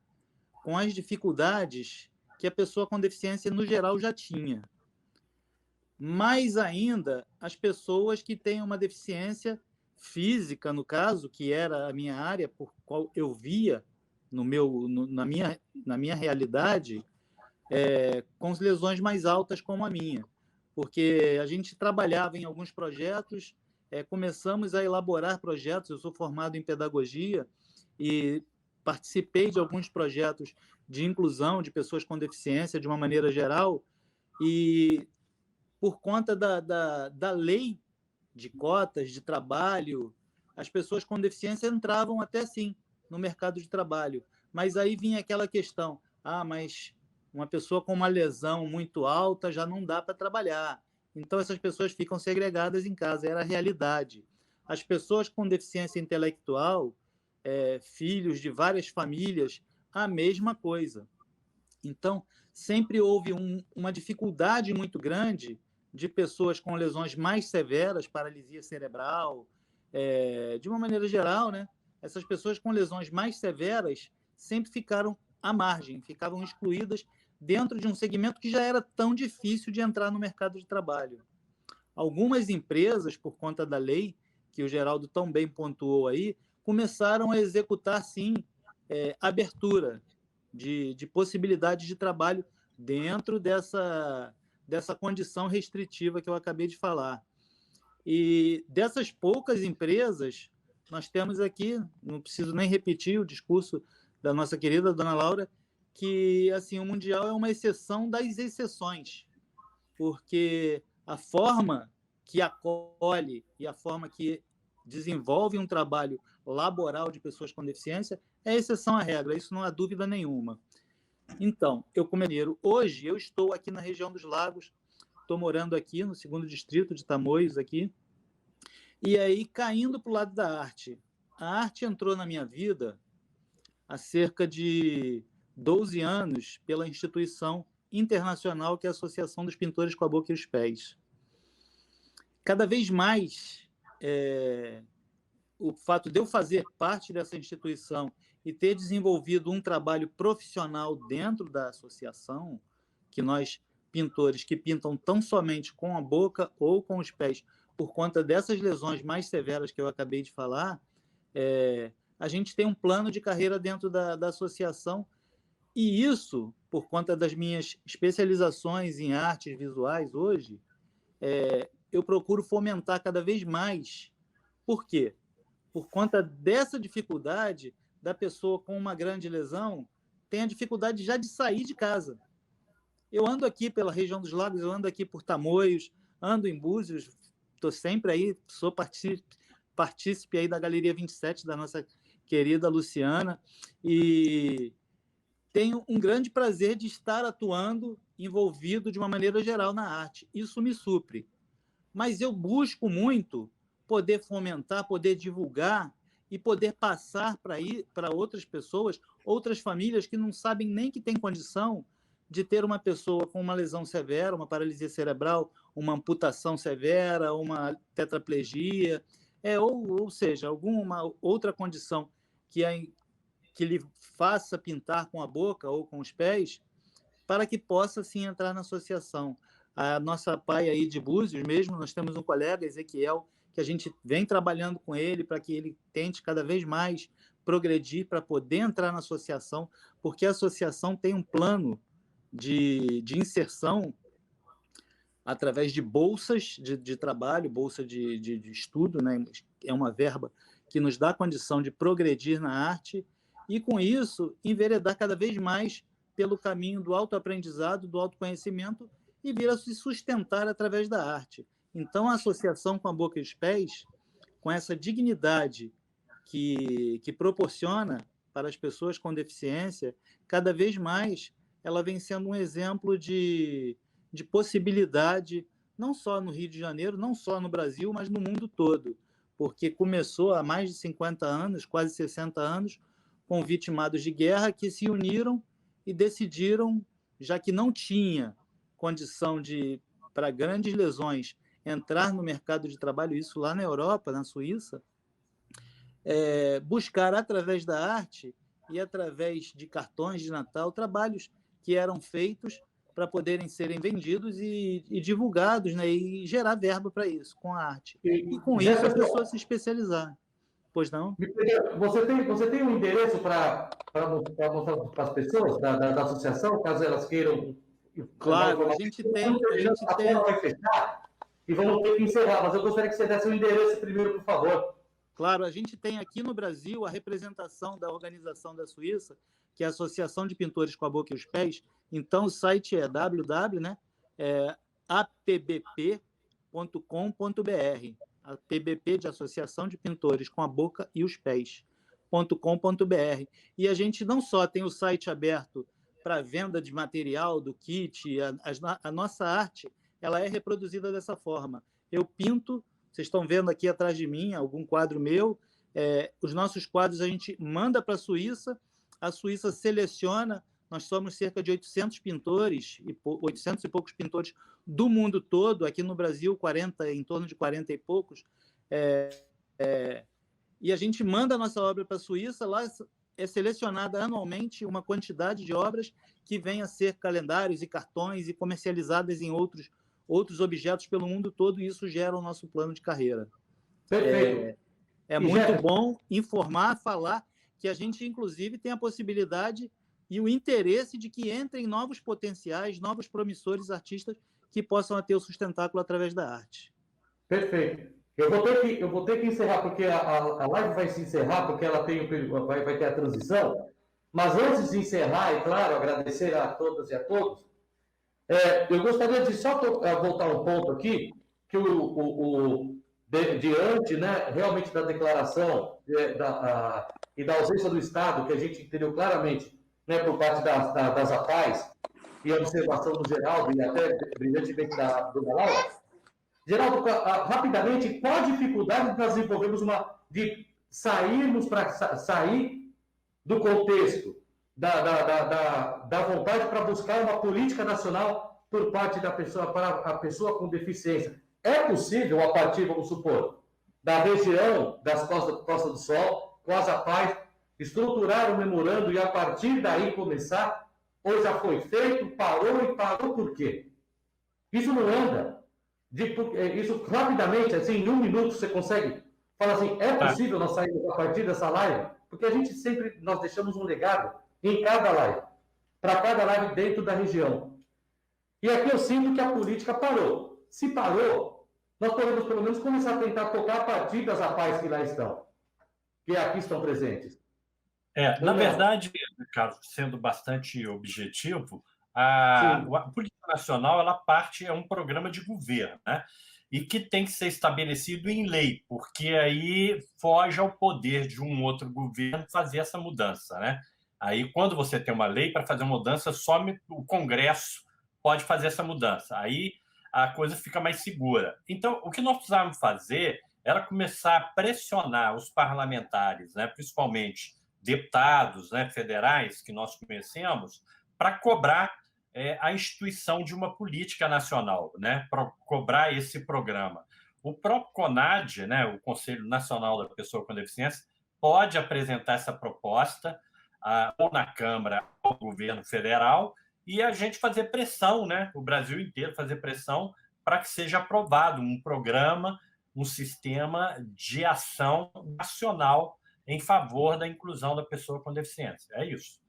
com as dificuldades que a pessoa com deficiência no geral já tinha. Mais ainda as pessoas que têm uma deficiência física, no caso, que era a minha área, por qual eu via na minha realidade, com as lesões mais altas como a minha. Porque a gente trabalhava em alguns projetos, começamos a elaborar projetos. Eu sou formado em pedagogia e participei de alguns projetos de inclusão de pessoas com deficiência de uma maneira geral, e por conta da lei de cotas de trabalho, as pessoas com deficiência entravam até sim no mercado de trabalho, mas aí vinha aquela questão, mas uma pessoa com uma lesão muito alta já não dá para trabalhar, então essas pessoas ficam segregadas em casa, era a realidade. As pessoas com deficiência intelectual, filhos de várias famílias, a mesma coisa. Então, sempre houve uma dificuldade muito grande de pessoas com lesões mais severas, paralisia cerebral, de uma maneira geral, né? Essas pessoas com lesões mais severas sempre ficaram à margem, ficavam excluídas dentro de um segmento que já era tão difícil de entrar no mercado de trabalho. Algumas empresas, por conta da lei, que o Geraldo tão bem pontuou aí, começaram a executar, sim, abertura de possibilidades de trabalho dentro dessa condição restritiva que eu acabei de falar. E dessas poucas empresas, nós temos aqui, não preciso nem repetir o discurso da nossa querida dona Laura, que assim, o Mundial é uma exceção das exceções, porque a forma que acolhe e a forma que desenvolve um trabalho laboral de pessoas com deficiência é exceção à regra, isso não há dúvida nenhuma. Então, eu como mineiro, hoje eu estou aqui na região dos Lagos, estou morando aqui no 2º distrito de Tamoios, aqui, e aí caindo para o lado da arte. A arte entrou na minha vida há cerca de 12 anos pela instituição internacional que é a Associação dos Pintores com a Boca e os Pés. Cada vez mais, o fato de eu fazer parte dessa instituição e ter desenvolvido um trabalho profissional dentro da associação, que nós, pintores que pintam tão somente com a boca ou com os pés, por conta dessas lesões mais severas que eu acabei de falar, a gente tem um plano de carreira dentro da associação, e isso, por conta das minhas especializações em artes visuais hoje, eu procuro fomentar cada vez mais. Por quê? Por conta dessa dificuldade da pessoa com uma grande lesão, tem a dificuldade já de sair de casa. Eu ando aqui pela região dos Lagos, eu ando aqui por Tamoios, ando em Búzios, estou sempre aí, sou partícipe aí da Galeria 27, da nossa querida Luciana, e tenho um grande prazer de estar atuando, envolvido de uma maneira geral na arte. Isso me supre. Mas eu busco muito poder fomentar, poder divulgar e poder passar para outras pessoas, outras famílias que não sabem nem que tem condição de ter uma pessoa com uma lesão severa, uma paralisia cerebral, uma amputação severa, uma tetraplegia, ou seja, alguma outra condição que lhe faça pintar com a boca ou com os pés, para que possa, sim, entrar na associação. A nossa pai aí de Búzios mesmo, nós temos um colega, Ezequiel, que a gente vem trabalhando com ele para que ele tente cada vez mais progredir para poder entrar na associação, porque a associação tem um plano de inserção através de bolsas de trabalho, bolsa de estudo, né? É uma verba que nos dá condição de progredir na arte e, com isso, enveredar cada vez mais pelo caminho do autoaprendizado, do autoconhecimento e vir a se sustentar através da arte. Então, a associação com a Boca e os Pés, com essa dignidade que proporciona para as pessoas com deficiência, cada vez mais ela vem sendo um exemplo de possibilidade, não só no Rio de Janeiro, não só no Brasil, mas no mundo todo, porque começou há mais de 50 anos, quase 60 anos, com vitimados de guerra que se uniram e decidiram, já que não tinha condição para grandes lesões, entrar no mercado de trabalho, isso lá na Europa, na Suíça, buscar através da arte e através de cartões de Natal, trabalhos que eram feitos para poderem serem vendidos e divulgados, né, e gerar verba para isso, com a arte. E com isso a pessoa se especializar. Pois não? Você tem um endereço para mostrar para as pessoas da associação, caso elas queiram? Claro, a gente tem. A tela vai fechar e vamos ter que encerrar, mas eu gostaria que você desse um endereço primeiro, por favor. Claro, a gente tem aqui no Brasil a representação da organização da Suíça, que é a Associação de Pintores com a Boca e os Pés. Então, o site é apbp.com.br, a PBP de Associação de Pintores com a Boca e os Pés.com.br. E a gente não só tem o site aberto para venda de material, do kit, a nossa arte ela é reproduzida dessa forma. Eu pinto, vocês estão vendo aqui atrás de mim algum quadro meu, os nossos quadros a gente manda para a Suíça seleciona, nós somos cerca de 800 pintores, 800 e poucos pintores do mundo todo, aqui no Brasil em torno de 40 e poucos, e a gente manda a nossa obra para a Suíça, lá é selecionada anualmente uma quantidade de obras que vem a ser calendários e cartões e comercializadas em outros objetos pelo mundo todo, e isso gera o nosso plano de carreira. Perfeito. É muito bom informar, falar que a gente, inclusive, tem a possibilidade e o interesse de que entrem novos potenciais, novos promissores artistas que possam ter o sustentáculo através da arte. Perfeito. Eu vou ter que encerrar, porque a live vai se encerrar, porque ela vai ter a transição. Mas antes de encerrar, é claro, agradecer a todas e a todos, eu gostaria de só voltar um ponto aqui, que diante, né, realmente da declaração e da ausência do Estado, que a gente entendeu claramente, né, por parte das APAES, e a observação do Geraldo, e até brilhantemente da dona Laura. Geraldo, rapidamente, qual a dificuldade que nós desenvolvemos de sairmos para sair do contexto da vontade para buscar uma política nacional por parte da pessoa, para a pessoa com deficiência? É possível, a partir, vamos supor, da região das Costa do Sol, com as APAES, estruturar um memorando e, a partir daí, começar? Ou já foi feito, parou por quê? Isso não anda. Isso, rapidamente, assim, em 1 minuto, você consegue falar assim, é possível nós sairmos a partir dessa live? Porque a gente nós deixamos um legado em cada live, para cada live dentro da região. E aqui eu sinto que a política parou. Se parou, nós podemos, pelo menos, começar a tentar tocar a partir das APAES que lá estão, que aqui estão presentes. Na verdade, Carlos, sendo bastante objetivo, a política nacional é um programa de governo, né? E que tem que ser estabelecido em lei, porque aí foge ao poder de um outro governo fazer essa mudança, né? Aí, quando você tem uma lei para fazer uma mudança, só o Congresso pode fazer essa mudança. Aí a coisa fica mais segura. Então, o que nós precisávamos fazer era começar a pressionar os parlamentares, né, principalmente deputados, né, federais que nós conhecemos, para cobrar a instituição de uma política nacional, né, para cobrar esse programa. O próprio CONAD, né, o Conselho Nacional da Pessoa com Deficiência, pode apresentar essa proposta ou na Câmara ou no governo federal e a gente fazer pressão, né, o Brasil inteiro fazer pressão para que seja aprovado um programa, um sistema de ação nacional em favor da inclusão da pessoa com deficiência. É isso.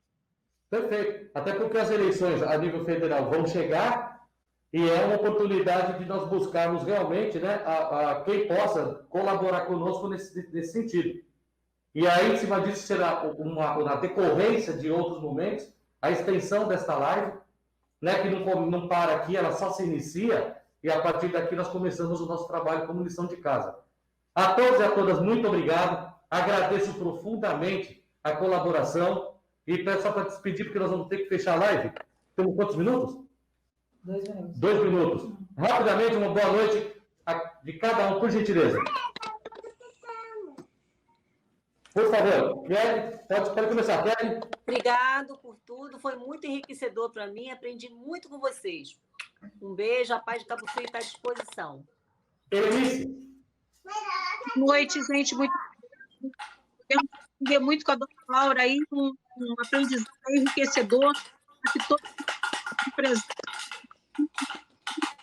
Perfeito. Até porque as eleições a nível federal vão chegar e é uma oportunidade de nós buscarmos realmente, né, quem possa colaborar conosco nesse sentido. E aí, em cima disso, será uma decorrência de outros momentos, a extensão desta live, né, que não para aqui, ela só se inicia e a partir daqui nós começamos o nosso trabalho como lição de casa. A todos e a todas, muito obrigado. Agradeço profundamente a colaboração e peço só para despedir, porque nós vamos ter que fechar a live. Temos quantos minutos? 2 minutos. 2 minutos. Rapidamente, uma boa noite de cada um, por gentileza. Por favor, Kelly, pode começar. Kelly. Obrigado por tudo, foi muito enriquecedor para mim, aprendi muito com vocês. Um beijo, a paz de Cabo Frio está à disposição. Elenice. Boa noite, gente. Eu aprendi muito com a dona Laura aí, um aprendizado enriquecedor, que todo empresário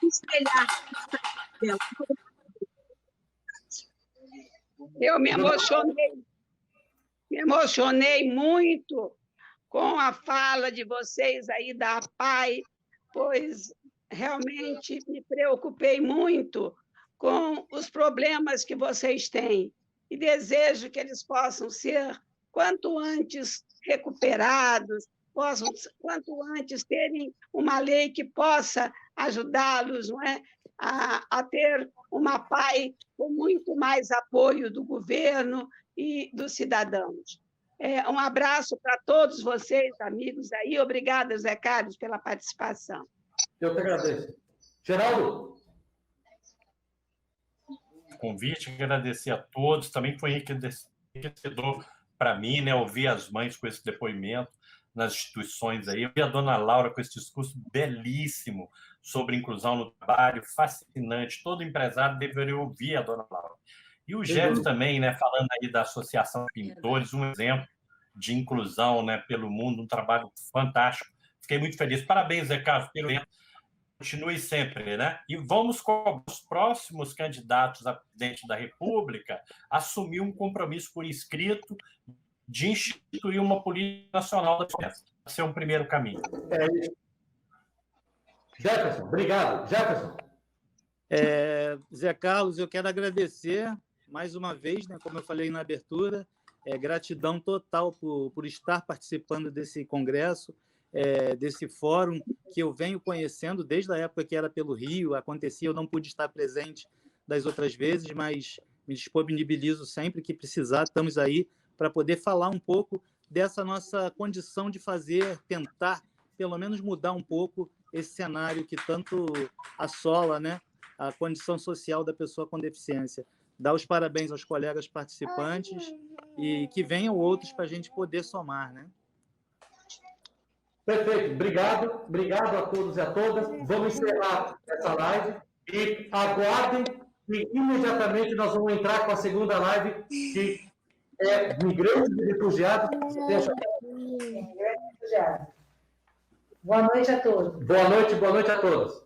espelhar. Eu me emocionei muito com a fala de vocês aí da APAE, pois realmente me preocupei muito com os problemas que vocês têm e desejo que eles possam ser, quanto antes, recuperados, possam, quanto antes, terem uma lei que possa ajudá-los, não é? A ter uma PAI com muito mais apoio do governo e dos cidadãos. Um abraço para todos vocês, amigos aí. Obrigada, Zé Carlos, pela participação. Eu que agradeço. Geraldo? Convite, agradecer a todos. Também foi enriquecedor para mim, né? Ouvir as mães com esse depoimento nas instituições aí. Eu vi a dona Laura com esse discurso belíssimo sobre inclusão no trabalho, fascinante. Todo empresário deveria ouvir a dona Laura. E o Gédio também, né? Falando aí da Associação de Pintores, um exemplo de inclusão, né? Pelo mundo, um trabalho fantástico. Fiquei muito feliz. Parabéns, Zé Carlos, pelo evento. Continue sempre, né? E vamos com os próximos candidatos a presidente da República assumir um compromisso por escrito de instituir uma política nacional da defesa. Esse é um primeiro caminho. Jefferson, obrigado. Jefferson. Zé Carlos, eu quero agradecer mais uma vez, né, como eu falei na abertura, gratidão total por estar participando desse congresso, desse fórum que eu venho conhecendo desde a época que era pelo Rio, acontecia, eu não pude estar presente das outras vezes, mas me disponibilizo sempre que precisar, estamos aí para poder falar um pouco dessa nossa condição de tentar, pelo menos mudar um pouco esse cenário que tanto assola, né, a condição social da pessoa com deficiência. Dar os parabéns aos colegas participantes e que venham outros para a gente poder somar, né? Perfeito, obrigado. Obrigado a todos e a todas. Vamos encerrar essa live e aguardem que imediatamente nós vamos entrar com a segunda live, que é Migrantes e Refugiados. Boa noite a todos. Boa noite a todos.